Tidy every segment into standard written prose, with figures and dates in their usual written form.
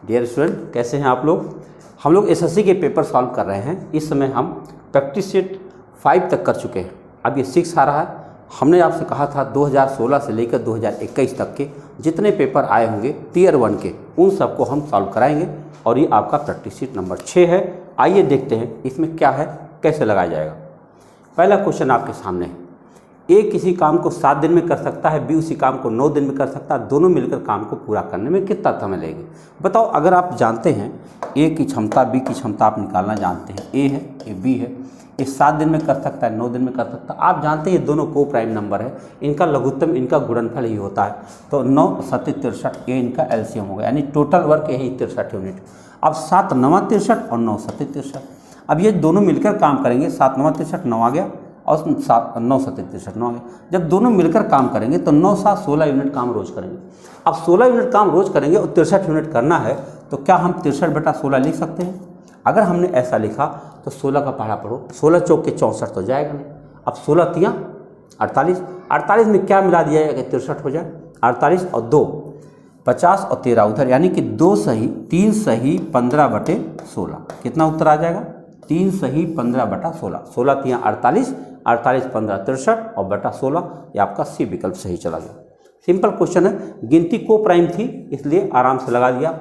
Dear student, कैसे हैं आप लोग। हम लोग एसएससी के पेपर सॉल्व कर रहे हैं। इस समय हम प्रैक्टिस सेट 5 तक कर चुके हैं। अब ये 6 आ रहा है। हमने आपसे कहा था 2016 से लेकर 2021 तक के जितने पेपर आए होंगे टियर 1 के, उन सबको हम सॉल्व कराएंगे और ये आपका प्रैक्टिस सेट नंबर 6 है। आइए देखते हैं इसमें क्या है, कैसे लगाया जाएगा। पहला क्वेश्चन आपके सामने है। ए किसी काम को 7 दिन में कर सकता है, बी उसी काम को 9 दिन में कर सकता है। दोनों मिलकर काम को पूरा करने में कितना समय लगेगा। बताओ, अगर आप जानते हैं ए की क्षमता, बी की क्षमता आप निकालना जानते हैं, ए है, ए बी है, ये 7 दिन में कर सकता है, 9 दिन में कर सकता है। आप जानते हैं ये दोनों को प्राइम नंबर है, इनका लघुत्तम, इनका गुणनफल ही होता है। तो 9 7 63, ये इनका एलसीएम होगा, यानी टोटल वर्क यही 63 यूनिट। अब 7 9 63 और 9 7 63। अब ये दोनों मिलकर काम करेंगे। 7 9 63 9 आ गया और 7 9 7 63 9 आ गया। जब दोनों मिलकर काम करेंगे तो 9 7 16 यूनिट काम रोज करेंगे। अब 16 यूनिट काम रोज करेंगे और 63 यूनिट करना है, तो क्या हम 63/16 लिख सकते हैं? अगर हमने ऐसा लिखा तो 16 का पहाड़ा पढ़ो, 16 चौक के 64 तो जाएगा नहीं। अब 16 तियाँ 48, 48 में क्या मिला दिया जाएगा 63 हो जाए। 48 और 2 50 और 13 उधर, यानी कि 2 सही 3 सही 15/16। कितना उत्तर आ जाएगा? 3 सही 15/16। 16 तियाँ 48, 48 15 63 और बटा 16, ये आपका सी विकल्प सही चला गया। सिंपल क्वेश्चन है। गिनती को प्राइम थी इसलिए आराम से लगा दिया।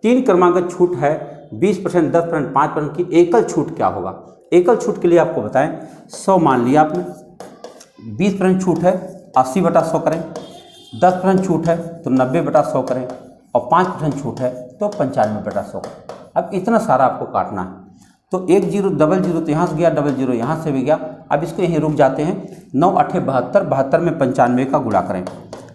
3 क्रमांक छूट है 20%, 10%, 5% की। एकल छूट क्या होगा? एकल छूट के लिए आपको बताएं, 100 मान लिया आपने, 20% छूट है 80/100 करें, 10% छूट है तो 90/100 करें और 5% छूट है तो 95/100 करें। अब इतना सारा आपको काटना है। तो 1 0 डबल 0 तो यहाँ से गया, डबल 0 यहाँ से भी गया। अब इसको यहीं रुक जाते हैं। 9 8 72, 72 में 95 का गुणा करें।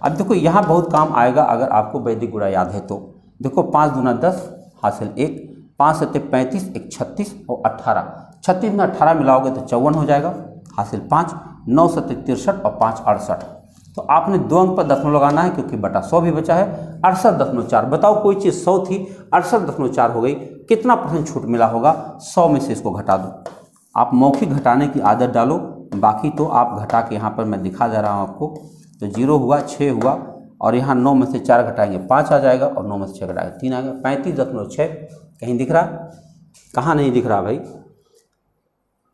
अब देखो यहाँ बहुत काम आएगा अगर आपको वैदिक गुणा याद है तो। देखो 5 दूना 10 हासिल 1, 5 7 35, 1 36 और 18। 36 में 18 मिलाओगे तो 54 हो जाएगा, हासिल 5, 9 7 63 और 5 68। तो आपने 2 अंक पर दशमलव लगाना है क्योंकि बटा 100 भी बचा है। 68.4। बताओ, कोई चीज़ 100 थी, 68.4 हो गई, कितना % छूट मिला होगा? 100 में से इसको घटा दो। आप मौखिक घटाने की आदत डालो, बाकी तो आप घटा के यहाँ पर मैं दिखा दे रहा हूँ आपको। तो 0 हुआ, 6 हुआ और यहाँ 9 में से 4 घटाएंगे 5 आ जाएगा और 9 में से 6 घटाएंगे 3 आ गया। 35.6 कहीं दिख रहा? कहाँ नहीं दिख रहा भाई?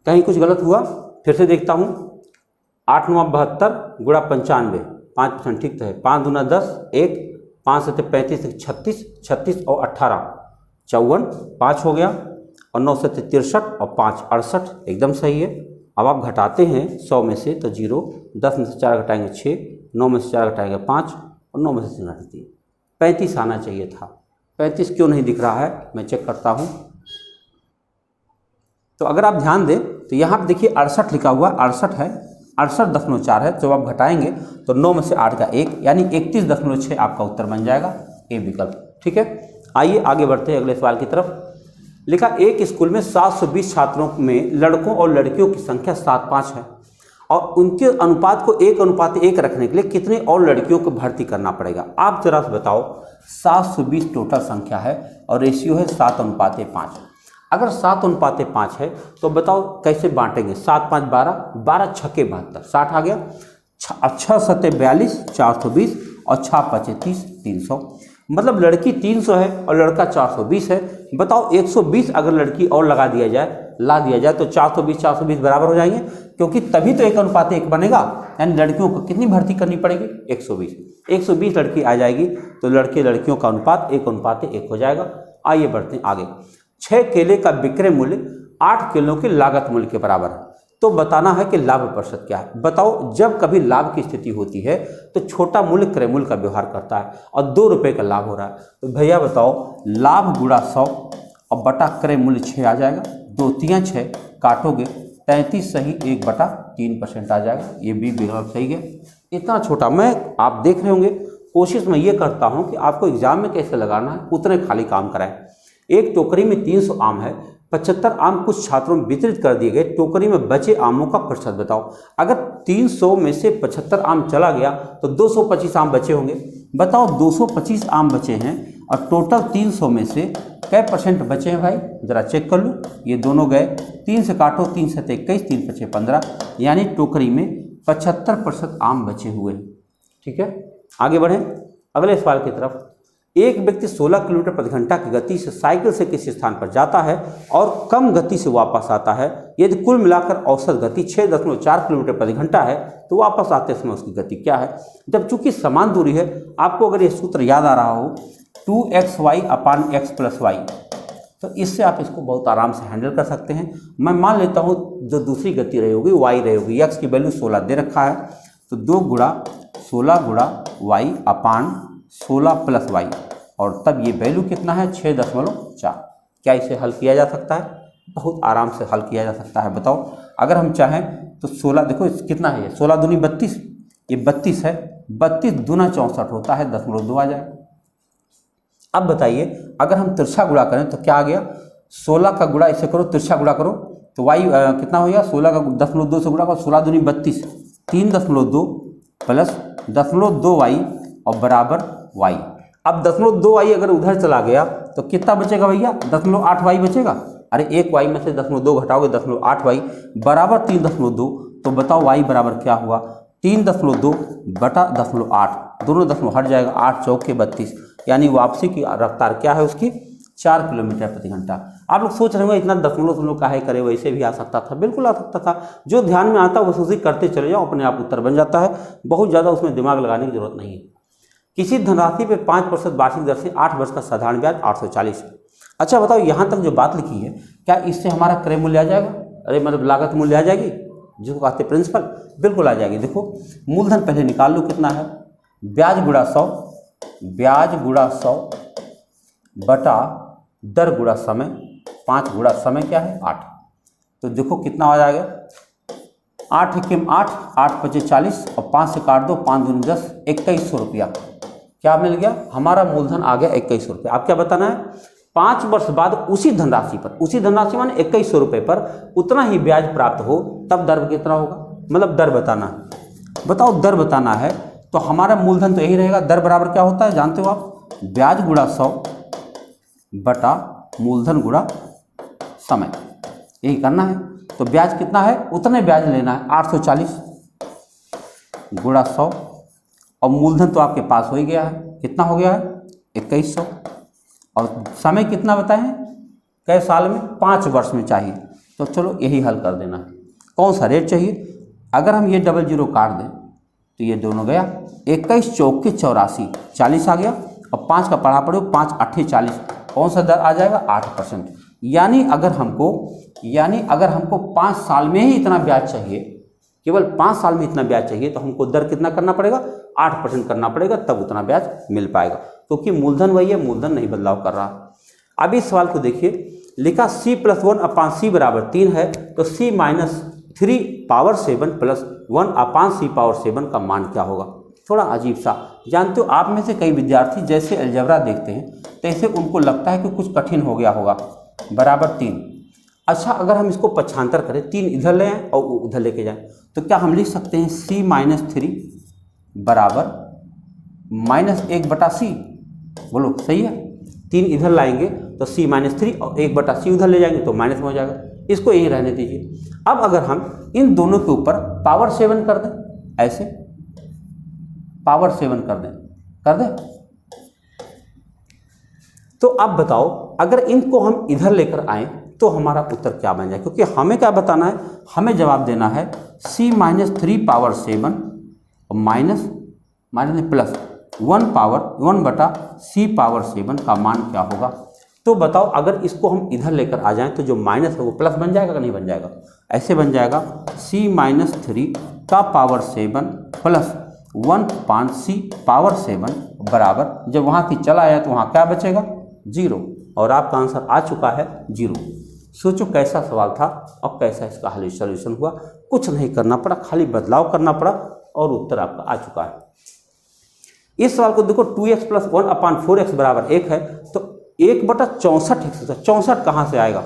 कहीं कुछ गलत हुआ? फिर से देखता हूँ। 8 9 72 गुणा 95, 5% ठीक तो है। 5 दूना 10 1, 5 7 35, 36, 36 और 18 54, 5 हो गया और 9 7 63 और 5 68, एकदम सही है। अब आप घटाते हैं 100 में से तो 0, 10 में से 4 घटाएंगे 6, 9 में से 4 घटाएंगे 5 और 9 में से 3 घटाएंगे 35 आना चाहिए था। 35 क्यों नहीं दिख रहा है, मैं चेक करता हूँ। तो अगर आप ध्यान दें तो यहाँ पर देखिए 68 लिखा हुआ, 68 है, 68.4 है। जब आप घटाएंगे तो 9 में से 8 का 1, यानी 31.6 आपका उत्तर बन जाएगा, ए विकल्प। ठीक है, आइए आगे बढ़ते हैं अगले सवाल की तरफ। लिखा, एक स्कूल में 720 छात्रों में लड़कों और लड़कियों की संख्या 7-5 है और उनके अनुपात को 1:1 रखने के लिए कितने और लड़कियों को भर्ती करना पड़ेगा? आप जरा से बताओ। 720 टोटल संख्या है और रेशियो है 7:5। अगर 7:5 है तो बताओ कैसे बांटेंगे? 7 5 12, 12 छक्के 72, 60 आ गया। 6 7 42, 420 और 6 5 30, 300। मतलब लड़की 300 है और लड़का 420 है। बताओ 120 अगर लड़की और ला दिया जाए तो 420 बराबर हो जाएंगे, क्योंकि तभी तो 1:1 बनेगा। यानी लड़कियों को कितनी भर्ती करनी पड़ेगी? 120 लड़की आ जाएगी तो लड़के लड़कियों का अनुपात 1:1 हो जाएगा। आइए बढ़ते हैं आगे। 6 केले का विक्रय मूल्य 8 केलों के लागत मूल्य के बराबर है, तो बताना है कि लाभ प्रतिशत क्या है। बताओ, जब कभी लाभ की स्थिति होती है तो छोटा मूल्य क्रय मूल्य का व्यवहार करता है और 2 रुपये का लाभ हो रहा है, तो भैया बताओ लाभ गुणा 100 और बटा क्रय मूल्य 6 आ जाएगा। 2 3 6 काटोगे 33 सही 1/3% आ जाएगा। ये भी विकल्प सही है। इतना छोटा, मैं आप देख रहे होंगे, कोशिश मैं ये करता हूँ कि आपको एग्जाम में कैसे लगाना है उतने खाली काम कराएं। एक टोकरी में 300 आम है, 75 आम कुछ छात्रों में वितरित कर दिए गए। टोकरी में बचे आमों का प्रतिशत बताओ। अगर 300 में से 75 आम चला गया तो 225 आम बचे होंगे। बताओ 225 आम बचे हैं और टोटल 300 में से कै % बचे हैं भाई? जरा चेक कर लो। ये दोनों गए, 3 से काटो, 3 से 21, 3 5 15, यानी टोकरी में 75% आम बचे हुए हैं। ठीक है, आगे बढ़ें अगले सवाल की तरफ। एक व्यक्ति 16 किलोमीटर प्रति घंटा की गति से साइकिल से किसी स्थान पर जाता है और कम गति से वापस आता है, यदि कुल मिलाकर औसत गति 6.4 किलोमीटर प्रति घंटा है तो वापस आते समय उसकी गति क्या है। जब चूंकि समान दूरी है, आपको अगर ये सूत्र याद आ रहा हो 2xy/x+y, तो इससे आप इसको बहुत आराम से हैंडल कर सकते हैं। मैं मान लेता हूँ जो दूसरी गति रही होगी y रही होगी, x की वैल्यू 16 दे रखा है, तो 2 गुणा 16 गुणा y/16+y, और तब ये वैल्यू कितना है 6.4। क्या इसे हल किया जा सकता है? बहुत आराम से हल किया जा सकता है। बताओ, अगर हम चाहें तो 16, देखो कितना है ये 16 दूनी 32, ये 32 है, 32 दूना 64 होता है, 0.2 आ जाए। अब बताइए अगर हम तिरछा गुणा करें तो क्या आ गया, 16 का गुणा इसे करो, तिरछा गुणा करो तो y कितना हो गया, 16 का 0.2 से गुणा करो, 16 दूनी 32, 3.2 प्लस 0.2y और बराबर y। अब 0.2y अगर उधर चला गया तो कितना बचेगा भैया, 0.8y बचेगा। अरे एक y में से 0.2 घटाओगे 0.8y बराबर 3.2, तो बताओ y बराबर क्या हुआ, 3.2 बटा 0.8, दोनों दशमलव हट जाएगा, 8 चौके 32, यानी वापसी की रफ्तार क्या है उसकी 4 किलोमीटर प्रति घंटा। आप लोग सोच रहे होंगे इतना दशमलव काहे करे, वैसे भी आ सकता था, बिल्कुल आ सकता था। जो ध्यान में आता है वो उसी करते चले जाओ, अपने आप उत्तर बन जाता है, बहुत ज़्यादा उसमें दिमाग लगाने की जरूरत नहीं है। किसी धनराशि पे 5% वार्षिक दर से 8 वर्ष का साधारण ब्याज 840। अच्छा बताओ, यहाँ तक जो बात लिखी है क्या इससे हमारा क्रय मूल्य आ जाएगा, अरे मतलब लागत मूल्य आ जाएगी, जिसको कहते हैं प्रिंसिपल, बिल्कुल आ जाएगी। देखो मूलधन पहले निकाल लो कितना है, ब्याज गुणा 100, ब्याज गुणा 100 बटा दर गुणा समय, 5 गुणा समय क्या है 8, तो देखो कितना आ जाएगा, 8 एकम 8, 8 पचे 40 और 5 से काट दो, 5 दूनी 10, 2100 रुपया क्या मिल गया, हमारा मूलधन आ गया 2100 रुपया। आप क्या बताना है, 5 वर्ष बाद उसी धनराशि पर, उसी धनराशि माने 2100 रुपये पर उतना ही ब्याज प्राप्त हो, तब दर कितना होगा, मतलब दर बताना है। बताओ दर बताना है तो हमारा मूलधन तो यही रहेगा, दर बराबर क्या होता है जानते हो आप, ब्याज गुणा 100 बटा मूलधन गुणा समय, यही करना है। तो ब्याज कितना है, उतने ब्याज लेना है, 840 गुणा 100, और मूलधन तो आपके पास हो ही गया है, कितना हो गया है 2100, और समय कितना बताएं, कई साल में, 5 वर्ष में चाहिए, तो चलो यही हल कर देना है। कौन सा रेट चाहिए, अगर हम ये 00 काट दें तो ये दोनों गया, 21 चौके 84, 40 आ गया, और 5 का पढ़ा पड़ो, 5 8 40, कौन सा दर आ जाएगा 8%। यानी अगर हमको 5 साल में ही इतना ब्याज चाहिए, केवल 5 साल में इतना ब्याज चाहिए, तो हमको दर कितना करना पड़ेगा, 8% करना पड़ेगा, तब उतना ब्याज मिल पाएगा, क्योंकि मूलधन वही है, मूलधन नहीं बदलाव कर रहा। अब इस सवाल को देखिए, लिखा c+1/c बराबर 3 है, तो c-3/7 प्लस 1/c/7 का मान क्या होगा। थोड़ा अजीब सा, जानते हो आप में से कई विद्यार्थी जैसे अलजेब्रा देखते हैं तैसे उनको लगता है कि कुछ कठिन हो गया होगा, बराबर 3। अच्छा अगर हम इसको पक्षांतर करें, 3 इधर ले आएँ और उधर लेके जाएं, तो क्या हम लिख सकते हैं c-3 बराबर -1/c, बोलो सही है। 3 इधर लाएंगे तो c-3 और 1/c उधर ले जाएंगे तो माइनस में हो जाएगा, इसको यही रहने दीजिए। अब अगर हम इन दोनों के ऊपर पावर 7 कर दें, ऐसे पावर 7 कर दें, तो अब बताओ अगर इनको हम इधर लेकर आए तो हमारा उत्तर क्या बन जाए, क्योंकि हमें क्या बताना है, हमें जवाब देना है c-3/7 माइनस प्लस 1/c/7 का मान क्या होगा। तो बताओ अगर इसको हम इधर लेकर आ जाएं तो जो माइनस है वो प्लस बन जाएगा कि नहीं बन जाएगा, ऐसे बन जाएगा c-3/7 प्लस 1/c/7 बराबर, जब वहाँ की चला आया तो वहाँ क्या बचेगा 0, और आपका आंसर आ चुका है 0। सोचो कैसा सवाल था और कैसा इसका हल सॉल्यूशन हुआ, कुछ नहीं करना पड़ा, खाली बदलाव करना पड़ा और उत्तर आपका आ चुका है। इस सवाल को देखो, 2x + 1/4x बराबर 1 है, तो 1/64x, 64 कहाँ से आएगा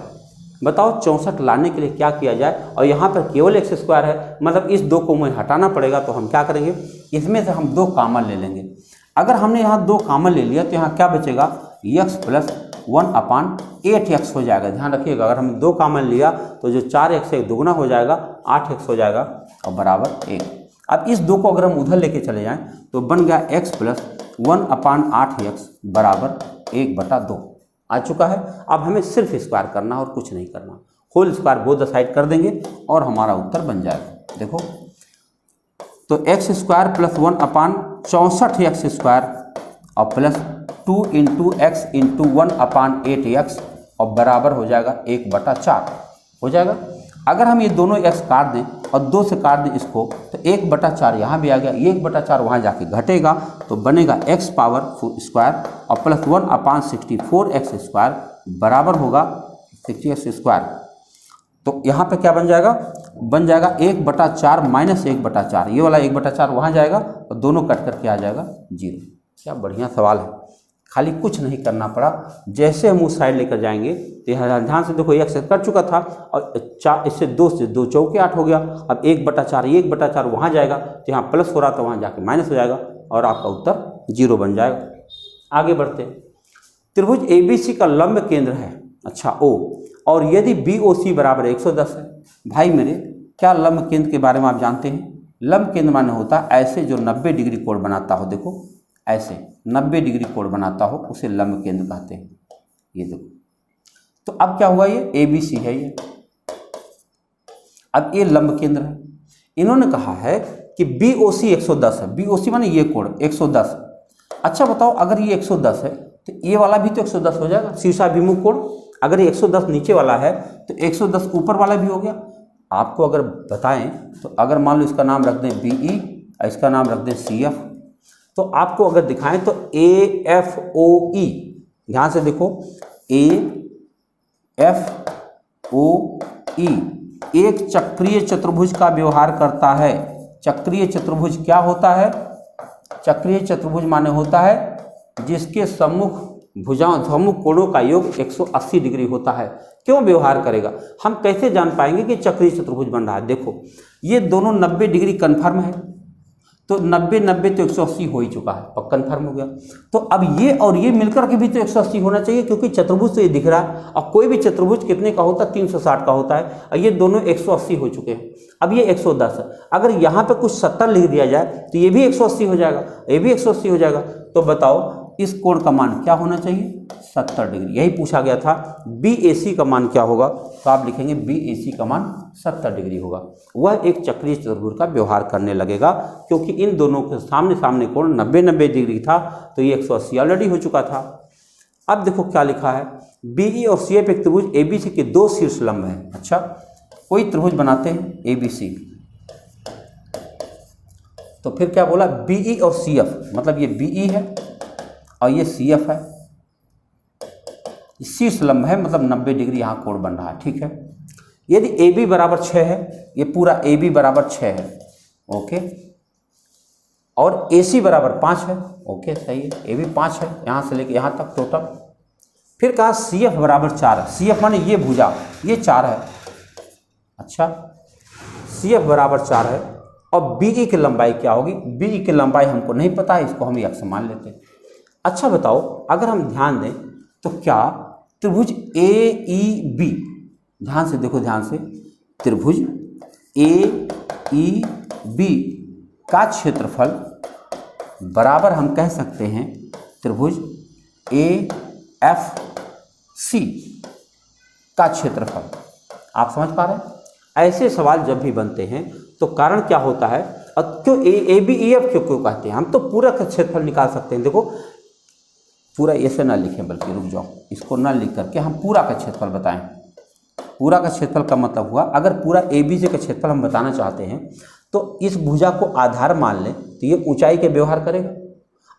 बताओ। 64 लाने के लिए क्या किया जाए, और यहाँ पर केवल x² है, मतलब इस 2 को मुझे हटाना पड़ेगा, तो हम क्या करेंगे, इसमें से हम 2 कॉमन ले लेंगे। अगर हमने यहाँ 2 कॉमन ले लिया तो यहाँ क्या बचेगा, x + 1/8x हो जाएगा। ध्यान रखिएगा, अगर हम 2 कॉमन लिया तो जो 4x से दुगना हो जाएगा, 8x हो जाएगा और बराबर 1। अब इस 2 को अगर हम उधर लेके चले जाएं तो बन गया x + 1/8x बराबर 1/2 आ चुका है। अब हमें सिर्फ स्क्वायर करना और कुछ नहीं करना, होल स्क्वायर बोथ साइड कर देंगे और हमारा उत्तर बन जाएगा। देखो तो x स्क्वायर प्लस 1/64x² और प्लस 2 × x × 1/8x और बराबर हो जाएगा 1/4 हो जाएगा। अगर हम ये दोनों x काट दें और 2 से काट दें इसको तो 1/4 यहाँ भी आ गया, 1/4 वहाँ जाके घटेगा तो बनेगा x पावर स्क्वायर और प्लस 1/64x² बराबर होगा 60x²। तो यहाँ पे क्या बन जाएगा, बन जाएगा 1/4 माइनस 1/4, ये वाला 1/4 वहाँ जाएगा और दोनों कट करके आ जाएगा 0। क्या बढ़िया सवाल है, खाली कुछ नहीं करना पड़ा। जैसे हम उस साइड लेकर जाएंगे तो यहाँ ध्यान से देखो, एक से कट चुका था और 4 इससे 2 से 2 चौके 8 हो गया। अब 1/4 वहाँ जाएगा तो यहाँ प्लस हो रहा था वहाँ जाके माइनस हो जाएगा और आपका उत्तर 0 बन जाएगा। आगे बढ़ते, त्रिभुज ABC का लंब केंद्र है अच्छा O, और यदि BOC बराबर 110 है। भाई मेरे, क्या लंब केंद्र के बारे में आप जानते हैं? लंब केंद्र माने होता है ऐसे जो 90 डिग्री कोण बनाता हो। देखो ऐसे 90 डिग्री कोण बनाता हो उसे लंब केंद्र कहते हैं। ये देखो, तो अब क्या हुआ, ये ABC है ये, अब ये लंब केंद्र है। इन्होंने कहा है कि BOC 110 है, BOC माने ये कोण 110। अच्छा बताओ, अगर ये 110 है तो ये वाला भी तो 110 हो जाएगा, शीर्षाभिमुख कोण। अगर ये 110 नीचे वाला है तो 110 ऊपर वाला भी हो गया। आपको अगर बताएं तो अगर मान लो इसका नाम रख दें BE और इसका नाम रख दें CF, तो आपको अगर दिखाएं तो AFOE, ध्यान से देखो AFOE एक चक्रीय चतुर्भुज का व्यवहार करता है। चक्रीय चतुर्भुज क्या होता है? चक्रीय चतुर्भुज माने होता है जिसके सम्मुख भुजाओं सम्मुख कोणों का योग 180 डिग्री होता है। क्यों व्यवहार करेगा? हम कैसे जान पाएंगे कि चक्रीय चतुर्भुज बन रहा है? देखो ये दोनों 90 डिग्री कन्फर्म है, तो 90 तो 180 हो ही चुका है, पक्का कन्फर्म हो गया। तो अब ये और ये मिलकर के भी तो 180 होना चाहिए, क्योंकि चतुर्भुज तो ये दिख रहा है और कोई भी चतुर्भुज कितने का होता है? 360 का होता है और ये दोनों 180 हो चुके हैं। अब ये 110 है, अगर यहाँ पे कुछ 70 लिख दिया जाए तो ये भी 180 हो जाएगा, ये भी 180 हो जाएगा। तो बताओ इस कोण का मान क्या होना चाहिए? 70 डिग्री। यही पूछा गया था। BAC का मान क्या होगा? तो आप लिखेंगे BAC का मान 70 डिग्री होगा। वह एक चक्रीय चतुर्भुज का व्यवहार करने लगेगा, क्योंकि इन दोनों के सामने सामने कोण 90 डिग्री था, तो ये 180 ऑलरेडी हो चुका था। अब देखो क्या लिखा है, BE और CF एक त्रिभुज ABC के 2 शीर्ष लंब हैं। अच्छा, कोई त्रिभुज बनाते हैं ABC, तो फिर क्या बोला? BE और CF, मतलब ये BE है और ये CF है, शीर्ष लंब है, मतलब 90 डिग्री यहाँ कोण बन रहा है। ठीक है, यदि AB बराबर 6 है, ये पूरा AB बराबर 6 है, ओके, और AC बराबर 5 है, ओके सही है, AB 5 है यहाँ से लेके यहाँ तक टोटल। फिर कहा CF बराबर 4 है, CF माने ये भुजा, ये 4 है। अच्छा, CF बराबर 4 है और BE की लंबाई क्या होगी? BE की लंबाई हमको नहीं पता है, इसको हम x मान लेते हैं। अच्छा बताओ, अगर हम ध्यान दें तो क्या त्रिभुज AEB, ध्यान से देखो, ध्यान से, त्रिभुज AEB का क्षेत्रफल बराबर हम कह सकते हैं त्रिभुज AFC का क्षेत्रफल। आप समझ पा रहे हैं? ऐसे सवाल जब भी बनते हैं तो कारण क्या होता है और क्यों ABEF क्यों कहते हैं? हम तो पूरा का क्षेत्रफल निकाल सकते हैं। देखो पूरा ऐसे ना लिखें, बल्कि रुक जाओ, इसको ना लिख करके हम पूरा का क्षेत्रफल बताएं। पूरा का क्षेत्रफल का मतलब हुआ, अगर पूरा ABC का क्षेत्रफल हम बताना चाहते हैं तो इस भुजा को आधार मान लें तो ये ऊंचाई के व्यवहार करेगा।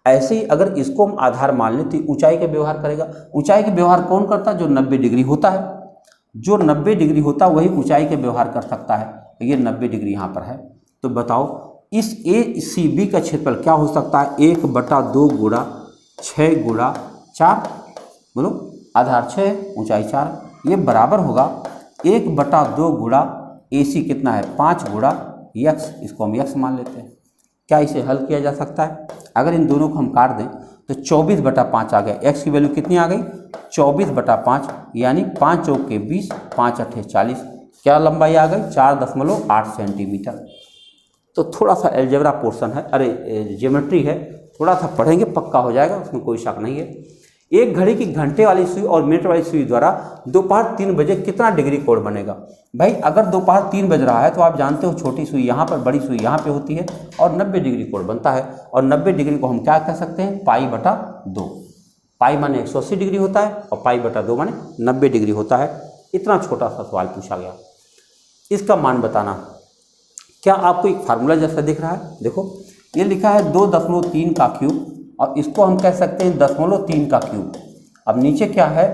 ऐसे ही अगर इसको हम आधार मान लें तो ऊंचाई के व्यवहार करेगा। ऊंचाई के व्यवहार कौन करता है? जो 90 डिग्री होता है, जो 90 डिग्री होता है वही ऊंचाई के व्यवहार कर सकता है। तो ये 90 डिग्री यहाँ पर है। तो बताओ इस ACB का क्षेत्रफल क्या हो सकता है? 1/2 गुणा 6 गुणा 4, बोलो, आधार 6 ऊंचाई 4, ये बराबर होगा 1/2 गुणा AC कितना है? 5 गुणा x, इसको हम x मान लेते हैं। क्या इसे हल किया जा सकता है? अगर इन दोनों को हम काट दें तो 24/5 आ गया। x की वैल्यू कितनी आ गई? 24/5, यानी 5 चौक के 20, 5 अट्ठे 40। क्या लंबाई आ गई? 4.8 सेंटीमीटर। तो थोड़ा सा एल्जेब्रा पोर्शन है, अरे ज्योमेट्री है, थोड़ा सा पढ़ेंगे पक्का हो जाएगा, उसमें कोई शक नहीं है। एक घड़ी की घंटे वाली सुई और मिनट वाली सुई द्वारा दोपहर 3 बजे कितना डिग्री कोण बनेगा। भाई अगर दोपहर 3 बज रहा है तो आप जानते हो छोटी सुई यहाँ पर, बड़ी सुई यहाँ पे होती है और 90 डिग्री कोण बनता है। और 90 डिग्री को हम क्या कह सकते हैं, पाई बटा 2। पाई माने 180 डिग्री होता है और पाई बटा 2 माने 90 डिग्री होता है। इतना छोटा सा सवाल पूछा गया, इसका मान बताना। क्या आपको एक फार्मूला जैसा दिख रहा है? देखो ये लिखा है 2.3 का क्यूब और इसको हम कह सकते हैं 0.3 का क्यूब। अब नीचे क्या है,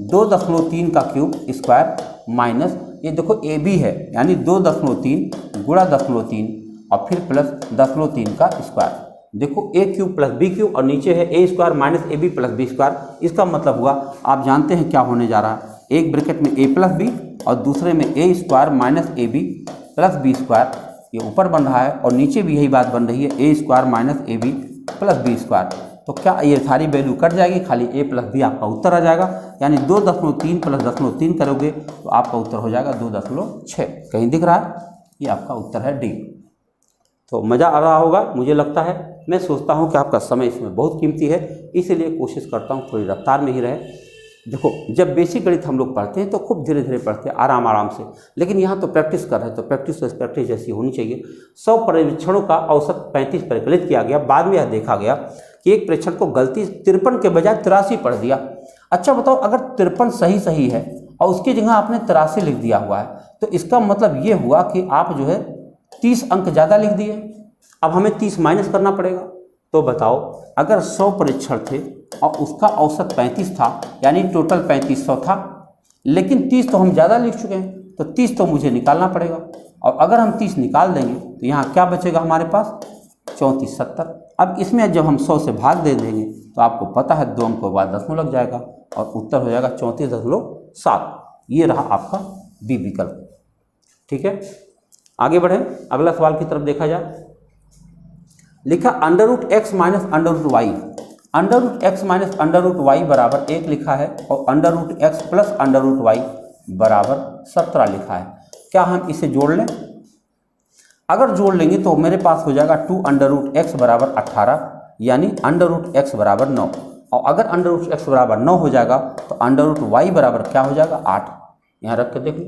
2.3 का क्यूब स्क्वायर माइनस ये देखो ए बी है, यानी 2.3 गुणा 0.3 और फिर प्लस 0.3 का स्क्वायर। देखो A cube plus B cube और नीचे है A square minus A B plus B square. इसका मतलब हुआ, आप जानते हैं क्या होने जा रहा है, एक ब्रैकेट में ए प्लस बी और दूसरे में A square minus A B plus B square, ये ऊपर बन रहा है और नीचे भी यही बात बन रही है, A square minus A B plus B square. तो क्या ये सारी वैल्यू कट जाएगी, खाली ए प्लस बी आपका उत्तर आ जाएगा। यानी 2.3 प्लस 0.3 करोगे तो आपका उत्तर हो जाएगा 2.6। कहीं दिख रहा है? ये आपका उत्तर है डी। तो मज़ा आ रहा होगा मुझे लगता है। मैं सोचता हूँ कि आपका समय इसमें बहुत कीमती है, इसीलिए कोशिश करता हूँ थोड़ी रफ्तार में ही रहे। देखो जब बेसिक गणित हम लोग पढ़ते हैं तो खूब धीरे धीरे पढ़ते हैं, आराम आराम से, लेकिन यहाँ तो प्रैक्टिस कर रहे हैं तो प्रैक्टिस जैसी होनी चाहिए। 100 परीक्षणों का औसत 35 परिकलित किया गया। बाद में यह देखा गया कि एक परीक्षण को गलती 53 के बजाय 83 पढ़ दिया। अच्छा बताओ, अगर 53 सही है और उसकी जगह आपने 83 लिख दिया हुआ है तो इसका मतलब ये हुआ कि आप जो है 30 अंक ज़्यादा लिख दिए। अब हमें 30 माइनस करना पड़ेगा। तो बताओ, अगर 100 परीक्षण थे और उसका औसत 35 था, यानी टोटल 3500 था, लेकिन 30 तो हम ज़्यादा लिख चुके हैं, तो 30 तो मुझे निकालना पड़ेगा। और अगर हम 30 निकाल देंगे तो यहाँ क्या बचेगा हमारे पास, 34 70। अब इसमें जब हम 100 से भाग दे देंगे तो आपको पता है 2 अंकों के बाद दशमलव लग जाएगा और उत्तर हो जाएगा 34.7। ये रहा आपका बी विकल्प। ठीक है, आगे बढ़ें, अगला सवाल की तरफ देखा जाए। लिखा √x minus √y, √x minus √y बराबर 1 लिखा है और √x प्लस √y बराबर 17 लिखा है। क्या हम इसे जोड़ लें? अगर जोड़ लेंगे तो मेरे पास हो जाएगा 2 √x बराबर 18, यानी √x बराबर 9। और अगर √x बराबर 9 हो जाएगा तो √y बराबर क्या हो जाएगा, 8। यहाँ रख कर देख लो।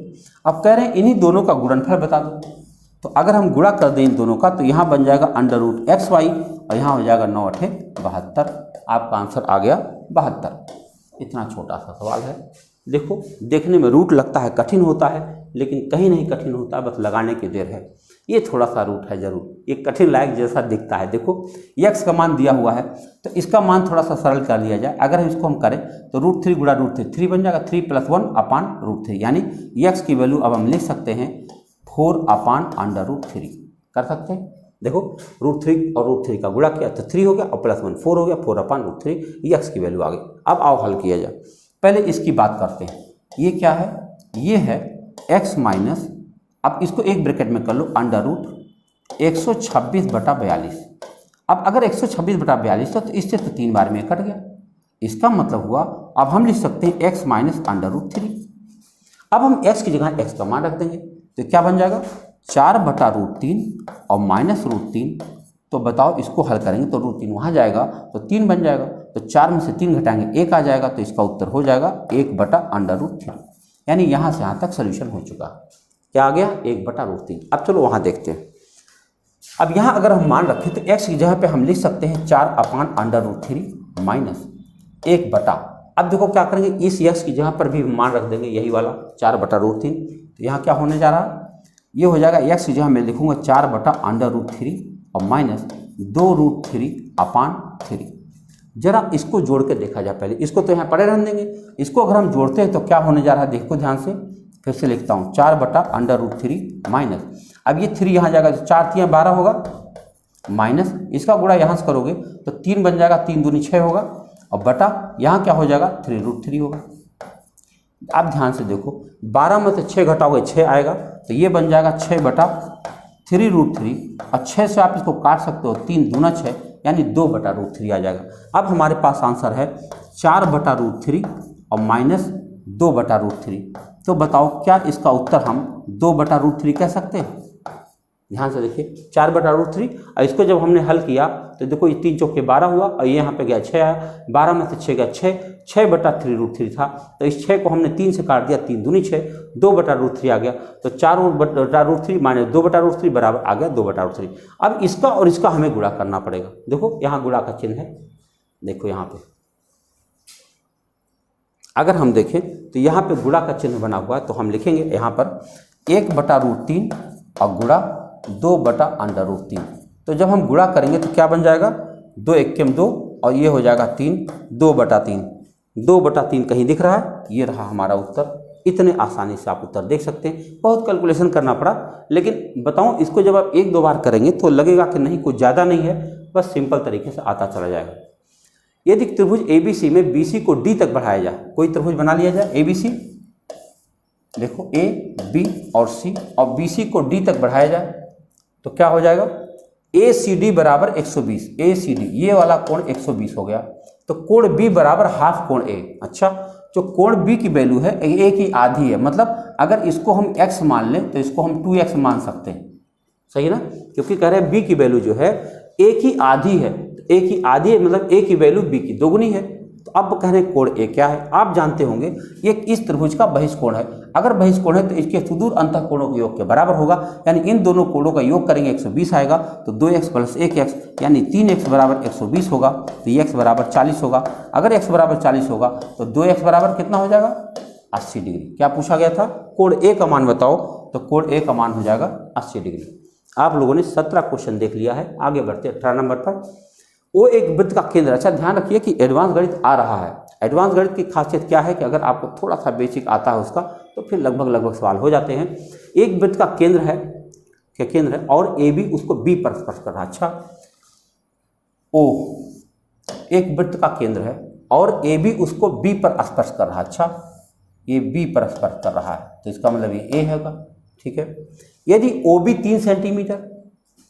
अब कह रहे हैं इन्हीं दोनों का गुणनफल बता दो। तो अगर हम गुणा कर दें इन दोनों का तो यहाँ बन जाएगा √xy और यहाँ हो जाएगा 9 8 72। आपका आंसर आ गया 72। इतना छोटा सा सवाल है। देखो देखने में रूट लगता है कठिन होता है, लेकिन कहीं नहीं कठिन होता, बस लगाने की देर है। ये थोड़ा सा रूट है जरूर, ये कठिन लायक जैसा दिखता है। देखो x का मान दिया हुआ है तो इसका मान थोड़ा सा सरल कर लिया जाए। अगर हम इसको हम करें तो √3 गुणा √3 3 बन जाएगा, 3 + 1 अपान √3, यानी x की वैल्यू अब हम लिख सकते हैं 4 अपान √3 कर सकते हैं। देखो √3 और √3 का गुणा किया तो 3 हो गया और +1 4 हो गया, 4 अपान √3, ये x की वैल्यू आ गई। अब आओ हल किया जाए। पहले इसकी बात करते हैं। ये क्या है, ये है x माइनस, अब इसको एक ब्रैकेट में कर लो, √126/42। अब अगर 126/42 तो इससे तो 3 बार में कट गया। इसका मतलब हुआ अब हम लिख सकते हैं x माइनस √3। अब हम x की जगह x का मान रख देंगे तो क्या बन जाएगा, 4/√3 और माइनस √3। तो बताओ इसको हल करेंगे तो √3 वहाँ जाएगा तो 3 बन जाएगा, तो 4 में से 3 घटाएंगे 1 आ जाएगा, तो इसका उत्तर हो जाएगा 1/√3। यानी यहाँ से यहाँ तक सोल्यूशन हो चुका। क्या आ गया, 1/√3। अब चलो वहाँ देखते हैं। अब यहाँ अगर हम मान रखें तो x की जगह पे हम लिख सकते हैं 4 अपान √3 माइनस 1/। अब देखो क्या करेंगे, इस x की जगह पर भी मान रख देंगे, यही वाला 4/√3। तो यहाँ क्या होने जा रहा है, ये हो जाएगा x की जगह मैं लिखूंगा 4/√3 और माइनस 2√3 अपान 3। जरा इसको जोड़ के देखा जाए। पहले इसको तो यहाँ पड़े रहने देंगे, इसको अगर हम जोड़ते हैं तो क्या होने जा रहा है, देखो ध्यान से, फिर से लिखता हूँ 4/√3 माइनस, अब ये 3 यहाँ जाएगा, 4 3 12 होगा, माइनस इसका गुणा यहाँ से करोगे तो 3 बन जाएगा, 3 दूनी 6 होगा, और बटा यहाँ क्या हो जाएगा, 3√3 होगा। आप ध्यान से देखो, 12 में से 6 घटाओगे 6 आएगा, तो ये बन जाएगा 6/3√3, और 6 से आप इसको काट सकते हो, 3 दूना 6 यानी 2/√3 आ जाएगा। अब हमारे पास आंसर है 4/√3 और माइनस 2/√3। तो बताओ क्या इसका उत्तर हम 2/√3 कह सकते हैं? ध्यान से देखिए 4/√3। और इसको जब हमने हल किया तो देखो ये 3 चौके 12 हुआ और ये यहाँ पे गया 6 आया, 12 में से 6 गया 6, 6/3√3 था। तो इस 6 को हमने 3 से काट दिया, 3 दूनी 6, 2/√3 आ गया। तो 4/√3 माइनस 2/√3 बराबर आ गया 2/√3। अब इसका और इसका हमें गुणा करना पड़ेगा। देखो यहाँ गुणा का चिन्ह है, देखो यहाँ पे अगर हम देखें तो यहाँ पे गुणा का चिन्ह बना हुआ है, तो हम लिखेंगे यहाँ पर 1/√3 और गुणा 2/√3। तो जब हम गुणा करेंगे तो क्या बन जाएगा, 2 1 2 और ये हो जाएगा 3, 2/3। 2/3 कहीं दिख रहा है, ये रहा हमारा उत्तर। इतने आसानी से आप उत्तर देख सकते हैं। बहुत कैलकुलेशन करना पड़ा, लेकिन बताऊं इसको जब आप 1-2 बार करेंगे तो लगेगा कि नहीं कुछ ज़्यादा नहीं है, बस सिंपल तरीके से आता चला जाएगा। यदि त्रिभुज ABC में BC को D तक बढ़ाया जाए, कोई त्रिभुज बना लिया जाए ABC, देखो A, B और C और BC को D तक बढ़ाया जाए तो क्या हो जाएगा, ACD बराबर 120। ACD ये वाला कोण 120 हो गया, तो कोण B बराबर हाफ कोण A। अच्छा, जो कोण B की वैल्यू है A की आधी है, मतलब अगर इसको हम x मान लें तो इसको हम 2x मान सकते हैं, सही ना, क्योंकि कह रहे हैं B की वैल्यू जो है A की आधी है। A की आधी है मतलब A की वैल्यू B की दोगुनी है। तो अब कह रहे हैं कोण A क्या है, आप जानते होंगे ये इस त्रिभुज का बहिष्कोण है। अगर बहिष्कोण है तो इसके सुदूर अंतः कोणों के योग के बराबर होगा, यानी इन दोनों कोणों का योग करेंगे 120 आएगा। तो 2x + 1x यानी 3x बराबर 120 होगा, तो x बराबर 40 होगा। अगर x बराबर 40 होगा तो 2x बराबर कितना हो जाएगा, 80 डिग्री। क्या पूछा गया था, कोण A का मान बताओ, तो कोण A का मान हो जाएगा 80 डिग्री। आप लोगों ने 17 क्वेश्चन देख लिया है, आगे बढ़ते 18 नंबर पर। वो एक वृत्त का केंद्र। अच्छा ध्यान रखिए कि एडवांस गणित आ रहा है। एडवांस गणित की खासियत क्या है कि अगर आपको थोड़ा सा बेसिक आता है उसका तो फिर लगभग सवाल हो जाते हैं। एक वृत्त का केंद्र है और ए बी उसको बी पर स्पर्श कर रहा है। अच्छा, ओ एक वृत्त का केंद्र है और ए बी उसको बी पर स्पर्श कर रहा है। अच्छा, ये बी पर स्पर्श कर रहा है तो इसका मतलब ये ए होगा, ठीक है। यदि ओ बी 3 सेंटीमीटर,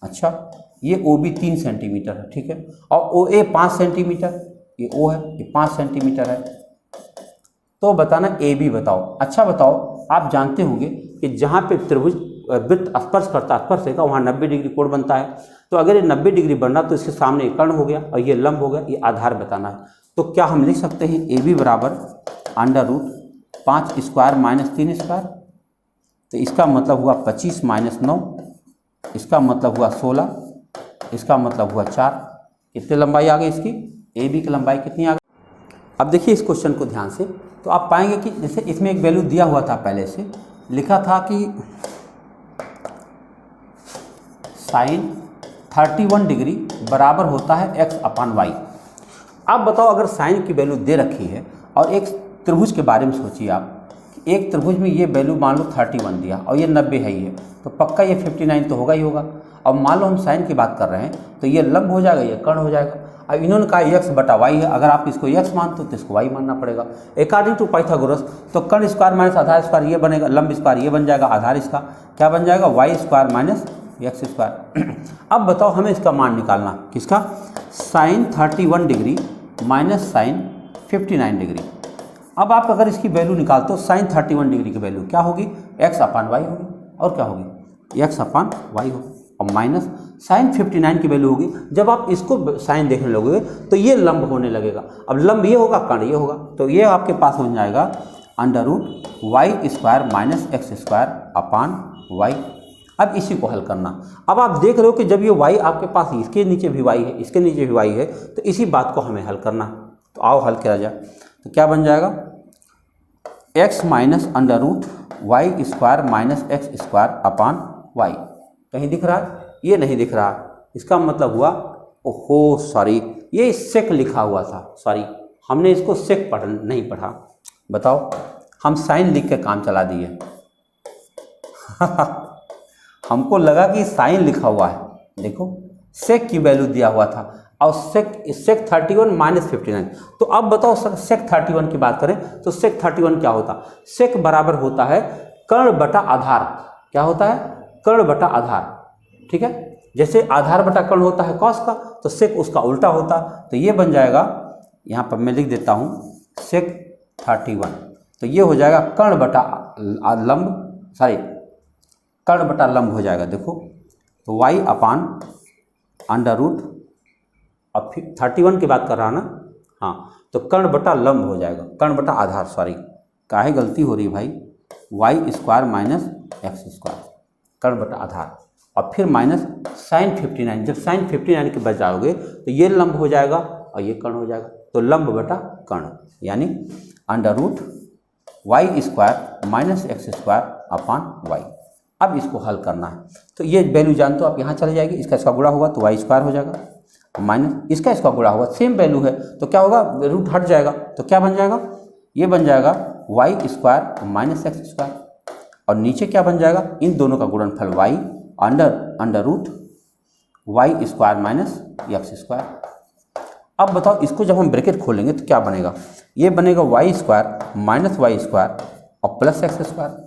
अच्छा ये ओ बी 3 सेंटीमीटर है, ठीक है, और ओ ए 5 सेंटीमीटर, ये ओ है, ये 5 सेंटीमीटर है, तो बताना ए बी बताओ। अच्छा बताओ, आप जानते होंगे कि जहाँ पे त्रिभुज वृत्त स्पर्श करता है, स्पर्श रेखा, वहाँ 90 डिग्री कोण बनता है। तो अगर ये 90 डिग्री बनना तो इसके सामने कर्ण हो गया और ये लंब हो गया, ये आधार बताना है। तो क्या हम लिख सकते हैं ए बी बराबर √5² - 3², तो इसका मतलब हुआ 25 - 9, इसका मतलब हुआ 16, इसका मतलब हुआ 4। कितनी लंबाई आ गई इसकी, ए बी की लंबाई कितनी आ गई। अब देखिए इस क्वेश्चन को ध्यान से, तो आप पाएंगे कि जैसे इसमें एक वैल्यू दिया हुआ था, पहले से लिखा था कि sin 31 डिग्री बराबर होता है x/y। आप बताओ अगर साइन की वैल्यू दे रखी है और एक त्रिभुज के बारे में सोचिए आप, एक त्रिभुज में ये वैल्यू मान लो 31 दिया और ये 90 है, ये तो पक्का ये 59 तो होगा ही होगा। अब मान लो हम साइन की बात कर रहे हैं तो ये लंब हो जाएगा, ये कर्ण हो जाएगा। अब इन्होंने कहा x/y है, अगर आप इसको x मानते हो तो इसको y मानना पड़ेगा। अकॉर्डिंग टू पाइथागोरस तो कर्ण स्क्वायर माइनस आधार स्क्वायर ये बनेगा, लंब स्क्वायर ये बन जाएगा, आधार इसका क्या बन जाएगा, y² - x²। अब बताओ हमें इसका मान निकालना, किसका, sin 31 degree minus sin 59 degree. अब आप अगर इसकी वैल्यू निकालते हो, sin 31 डिग्री की वैल्यू क्या होगी, x/y होगी, और क्या होगी, x/y होगी, और माइनस sin 59 की वैल्यू होगी। जब आप इसको साइन देखने लगोगे तो ये लंब होने लगेगा। अब लंब ये होगा, कर्ण ये होगा, तो ये आपके पास हो जाएगा √y² - x²/y। अब इसी को हल करना। अब आप देख रहे हो कि जब ये y आपके पास, इसके नीचे भी y है, इसके नीचे भी y है, तो इसी बात को हमें हल करना। तो आओ हल किया जाए। तो क्या बन जाएगा, x - √y² - x²/y। कहीं दिख रहा है, ये नहीं दिख रहा। इसका मतलब हुआ, ओहो सॉरी, ये सेक लिखा हुआ था, सॉरी हमने इसको सेक नहीं पढ़ा। बताओ, हम साइन लिख के काम चला दिए। हमको लगा कि साइन लिखा हुआ है, देखो सेक की वैल्यू दिया हुआ था और सेक 31 - 59। तो अब बताओ सेक 31 की बात करें तो सेक 31 क्या होता, सेक बराबर होता है कर्ण बटा आधार। क्या होता है, कर्ण बटा आधार, ठीक है। जैसे आधार बटा कर्ण होता है कॉस का, तो सेक उसका उल्टा होता। तो ये बन जाएगा, यहाँ पर मैं लिख देता हूँ सेक 31, तो ये हो जाएगा कर्ण बटा लंब, सॉरी कर्ण बटा लंब हो जाएगा। देखो तो y अपान अंडर रूट, अब फिर 31 की बात कर रहा ना, हाँ, तो कर्ण बटा लंब हो जाएगा, कर्ण बटा आधार, सॉरी काहे गलती हो रही भाई, Y square minus X square, कर्ण बटा आधार, और फिर माइनस साइन 59। जब साइन 59 के बच जाओगे तो ये लंब हो जाएगा और ये कर्ण हो जाएगा, तो लंब बटा कर्ण, यानी under root Y square minus X square upon Y. अब इसको हल करना है, तो ये वैल्यू जानते हो आप, यहाँ चले जाएगी, इसका गुणा होगा तो वाई स्क्वायर हो जाएगा, माइनस इसका गुणा होगा, सेम वैल्यू है तो क्या होगा, रूट हट जाएगा, तो क्या बन जाएगा, ये बन जाएगा Y square minus X square, और नीचे क्या बन जाएगा, इन दोनों का गुणनफल Y under root Y square minus X square. अब बताओ इसको जब हम ब्रैकेट खोलेंगे तो क्या बनेगा, ये बनेगा Y square minus Y square और प्लस एक्स स्क्वायर।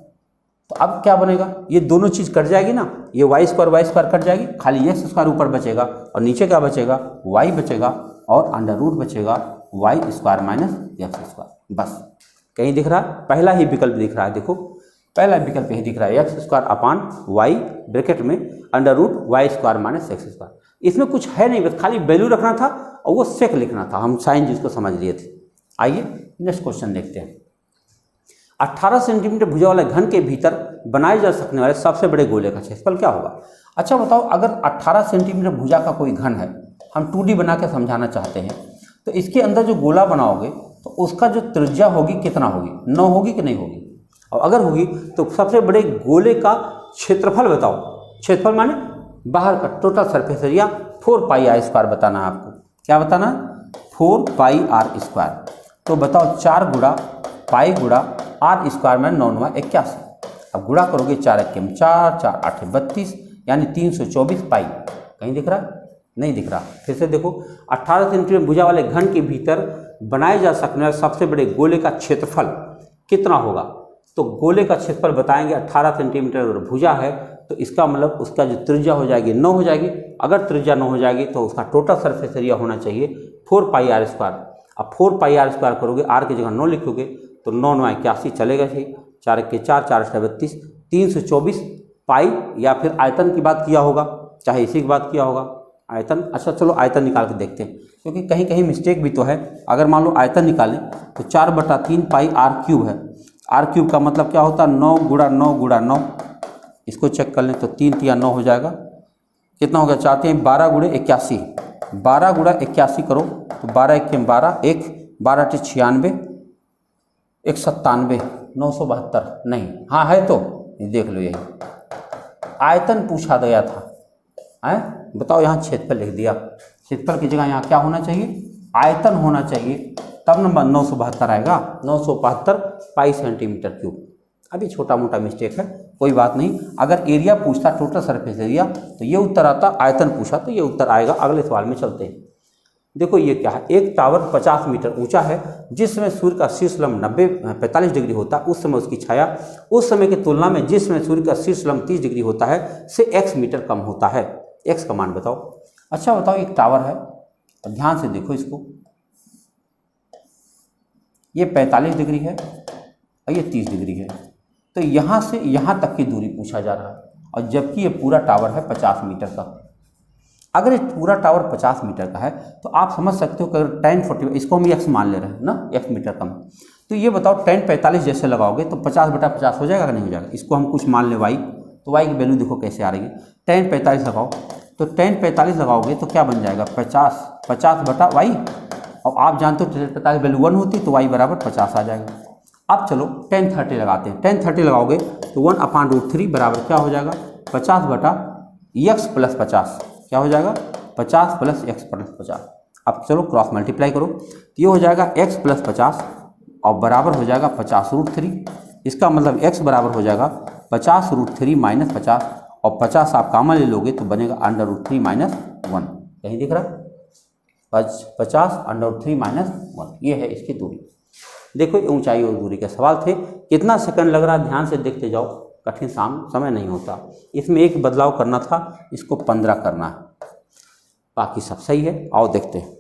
तो अब क्या बनेगा, ये दोनों चीज़ कट जाएगी ना, ये वाई स्क्वायर कट जाएगी, खाली एक्स स्क्वायर ऊपर बचेगा और नीचे क्या बचेगा, वाई बचेगा और अंडर रूट बचेगा Y square minus X square. बस कहीं दिख रहा है, पहला ही विकल्प दिख रहा है, देखो पहला विकल्प यही दिख रहा है, X square upon Y bracket में under root Y square minus X square. इसमें कुछ है नहीं, बस खाली वैल्यू रखना था और वो सेक लिखना था, हम साइन जिसको समझ लिए थे। आइए नेक्स्ट क्वेश्चन देखते हैं। 18 सेंटीमीटर भुजा वाले घन के भीतर बनाए जा सकने वाले सबसे बड़े गोले का क्षेत्रफल क्या होगा। अच्छा बताओ, अगर 18 सेंटीमीटर भुजा का कोई घन है, हम 2D बना के समझाना चाहते हैं, तो इसके अंदर जो गोला बनाओगे तो उसका जो त्रिज्या होगी कितना होगी, 9 होगी कि नहीं होगी, और अगर होगी तो सबसे बड़े गोले का क्षेत्रफल बताओ। क्षेत्रफल माने बाहर का total surface area 4 pi R square बताना है आपको। क्या बताना है, 4 पाई आर स्क्वायर। तो बताओ 4 गुणा पाई गुणा आर स्क्वायर में 9 9 81। अब गुणा करोगे 4 1 4 4 8 32, यानी 324 पाई। कहीं दिख रहा है, नहीं दिख रहा, फिर से देखो, 18 सेंटीमीटर भुजा वाले घन के भीतर बनाए जा सकने वाले सबसे बड़े गोले का क्षेत्रफल कितना होगा। तो गोले का क्षेत्रफल बताएंगे, 18 सेंटीमीटर अगर भुजा है तो इसका मतलब उसका जो त्रिज्या हो जाएगी 9 हो जाएगी। अगर त्रिज्या 9 हो जाएगी तो उसका टोटल सरफेस एरिया होना चाहिए 4 पाई आर स्क्वायर। अब 4 पाई आर स्क्वायर करोगे, आर की जगह 9 लिखोगे तो 9 9 81 चलेगा सही, 4 1 4 4 8 32, 324 पाई, या फिर आयतन की बात किया होगा, चाहे इसी की बात किया होगा आयतन। अच्छा चलो आयतन निकाल के देखते हैं, क्योंकि कहीं कहीं मिस्टेक भी तो है। अगर मान लो आयतन निकालें तो 4/3 पाई आर क्यूब है। आर क्यूब का मतलब क्या होता है, 9 गुणा 9 गुणा 9। इसको चेक कर लें तो 3 3 9 हो जाएगा, कितना हो गया, चाहते हैं 12 गुणे 81, 12 गुणा 81 करो तो 12 1 12, 1 12 टे 96, 1 97, 972 नहीं, हाँ है तो देख लो, यही आयतन पूछा गया था है। बताओ यहाँ क्षेत्रफल लिख दिया, क्षेत्रफल की जगह यहाँ क्या होना चाहिए, आयतन होना चाहिए, तब नंबर 972 आएगा, 972 पाई सेंटीमीटर क्यूब। अभी छोटा मोटा मिस्टेक है, कोई बात नहीं। अगर एरिया पूछता टोटल सरफेस एरिया तो ये उत्तर आता, आयतन पूछा तो ये उत्तर आएगा। अगले सवाल में चलते हैं। देखो ये क्या है, एक टावर 50 मीटर ऊंचा है जिसमें सूर्य का शीर्ष लंब 45 डिग्री होता है, उस समय उसकी छाया उस समय की तुलना में जिसमें सूर्य का शीर्ष लंब 30 डिग्री होता है से x मीटर कम होता है। x का मान बताओ। अच्छा बताओ, एक टावर है, ध्यान से देखो इसको, ये 45 डिग्री है और ये 30 डिग्री है, तो यहाँ से यहाँ तक की दूरी पूछा जा रहा है, और जबकि ये पूरा टावर है 50 मीटर का। अगर ये पूरा टावर 50 मीटर का है तो आप समझ सकते हो कि अगर tan 40, इसको हम x मान ले रहे हैं ना, x मीटर कम, तो ये बताओ tan 45 जैसे लगाओगे तो 50/50 हो जाएगा कि नहीं हो जाएगा। इसको हम कुछ मान ले y, तो y की वैल्यू देखो कैसे आ रही है, tan 45 लगाओ, तो tan 45 लगाओगे तो क्या बन जाएगा, 50/y, और आप जानते हो tan 45 वैल्यू 1 होती तो y बराबर 50 आ जाएगा। अब चलो tan 30 लगाते हैं, tan 30 लगाओगे तो 1/√3 बराबर क्या हो जाएगा, 50/x + 50, क्या हो जाएगा, 50 + x + 50। अब चलो क्रॉस मल्टीप्लाई करो तो ये हो जाएगा x + 50 और बराबर हो जाएगा 50√3। इसका मतलब x बराबर हो जाएगा 50√3 - 50, और 50 आप कॉमन ले लोगे तो बनेगा √3 - 1। कहीं दिख रहा है, 50 √3 - 1, ये है इसकी दूरी। देखो ये ऊंचाई और दूरी के सवाल थे, कितना सेकंड लग रहा है ध्यान से देखते जाओ, कठिन समय नहीं होता। इसमें एक बदलाव करना था, इसको 15 करना है, बाकी सब सही है। आओ देखते हैं।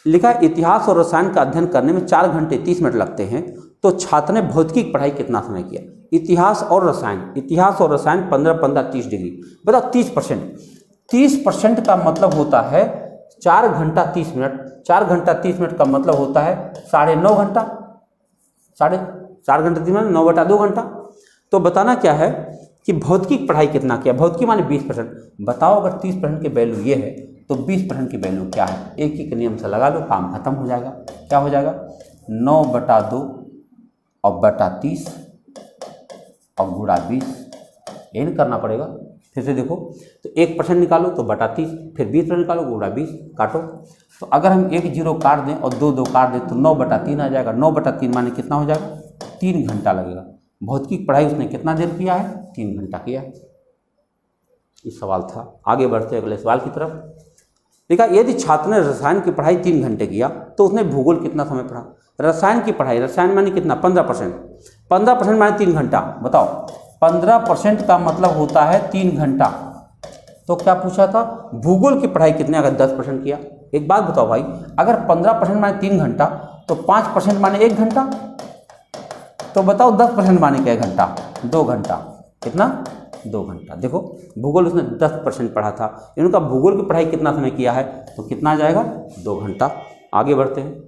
लिखा है इतिहास और रसायन का अध्ययन करने में 4 घंटे 30 मिनट लगते हैं, तो छात्र ने भौतिकी की पढ़ाई कितना समय किया। इतिहास और रसायन 15 15 30 डिग्री, बताओ 30%। 30% का मतलब होता है 4 घंटा 30 मिनट। 4 घंटा 30 मिनट का मतलब होता है 9.5 घंटा। 4.5 घंटा 30 मिनट 9/2 घंटा। तो बताना क्या है कि भौतिकी की पढ़ाई कितना किया। भौतिकी माने 20%। बताओ अगर 30% की वैल्यू ये है तो 20% की वैल्यू क्या है। एक ही के नियम से लगा लो, काम खत्म हो जाएगा। क्या हो जाएगा 9/2 और बटा 30 और गुणा 20, यही करना पड़ेगा। फिर से देखो तो 1% निकालो तो बटा 30, फिर 20% निकालो गुणा 20, काटो। तो अगर हम 1 0 काट दें और 2 2 काट दें तो 9/3 आ जाएगा। 9/3 माने कितना हो जाएगा 3 घंटा लगेगा। भौतिकी की पढ़ाई उसने कितना देर किया है 3 घंटा किया। ये सवाल था। आगे बढ़ते अगले सवाल की तरफ। देखा यदि छात्र ने रसायन की पढ़ाई 3 घंटे किया तो उसने भूगोल कितना समय पढ़ा। रसायन की पढ़ाई, रसायन माने कितना 15%। 15% माने 3 घंटा। बताओ 15% का मतलब होता है 3 घंटा। तो क्या पूछा था भूगोल की पढ़ाई कितने, अगर 10% किया। एक बात बताओ भाई, अगर 15% माने 3 घंटा तो 5% माने 1 घंटा। तो बताओ 10% माने क्या घंटा 2 घंटा। कितना 2 घंटा। देखो भूगोल उसने 10% पढ़ा था, इनका भूगोल की पढ़ाई कितना समय किया है तो कितना आ जाएगा 2 घंटा। आगे बढ़ते हैं।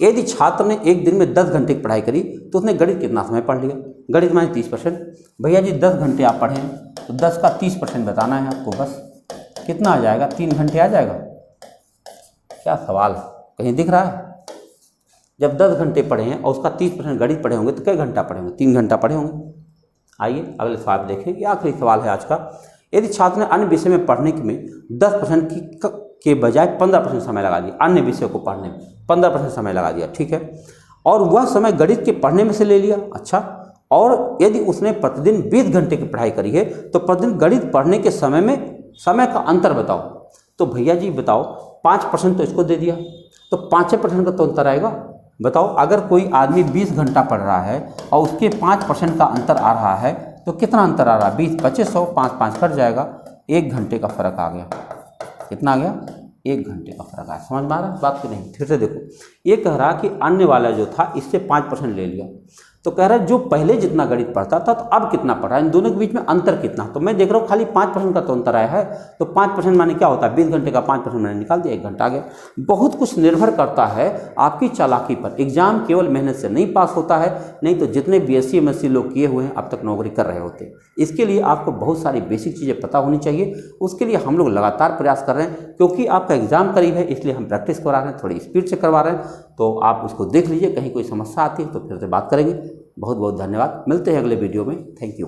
यदि छात्र ने एक दिन में 10 घंटे की पढ़ाई करी तो उसने गणित कितना समय पढ़ लिया। गणित माने 30%। भैया जी 10 घंटे आप पढ़ें तो 10 का 30% बताना है आपको। बस कितना आ जाएगा 3 घंटे आ जाएगा। क्या सवाल कहीं दिख रहा है। जब 10 घंटे पढ़े हैं और उसका 30% गणित पढ़े होंगे तो कितने घंटा पढ़े होंगे 3 घंटा पढ़े होंगे। आइए अगले सवाल देखें। ये आखिरी सवाल है आज का। यदि छात्र ने अन्य विषय में पढ़ने में 10% के बजाय 15% समय लगा दिया, अन्य विषय को पढ़ने में 15% समय लगा दिया, ठीक है, और वह समय गणित के पढ़ने में से ले लिया। अच्छा, और यदि उसने प्रतिदिन 20 घंटे की पढ़ाई करी है तो प्रतिदिन गणित पढ़ने के समय में समय का अंतर बताओ। तो भैया जी बताओ 5% तो इसको दे दिया तो 5% का तो अंतर आएगा। बताओ अगर कोई आदमी 20 घंटा पढ़ रहा है और उसके 5% का अंतर आ रहा है तो कितना अंतर आ रहा है 20 25 100 5 5 कट जाएगा। 1 घंटे का फर्क आ गया। कितना आ गया 1 घंटे का फर्क आया। समझ में आ रहा है बात की नहीं। फिर से देखो ये कह रहा कि अन्य वाला जो था इससे 5% ले लिया तो कह रहा है जो पहले जितना गणित पढ़ता था तो अब कितना पढ़ा है, इन दोनों के बीच में अंतर कितना। तो मैं देख रहा हूँ खाली 5% का तो अंतर आया है। तो 5% माने क्या होता है 20 घंटे का 5% मैंने निकाल दिया, 1 घंटा आ गया। बहुत कुछ निर्भर करता है आपकी चालाकी पर। एग्जाम केवल मेहनत से नहीं पास होता है, नहीं तो जितने BSc MSc लोग किए हुए हैं अब तक नौकरी कर रहे होते। इसके लिए आपको बहुत सारी बेसिक चीज़ें पता होनी चाहिए। उसके लिए हम लोग लगातार प्रयास कर रहे हैं क्योंकि आपका एग्जाम करीब है, इसलिए हम प्रैक्टिस करवा रहे हैं, थोड़ी स्पीड से करवा रहे हैं। तो आप उसको देख लीजिए, कहीं कोई समस्या आती है तो फिर से बात करेंगे। बहुत बहुत धन्यवाद। मिलते हैं अगले वीडियो में। Thank you.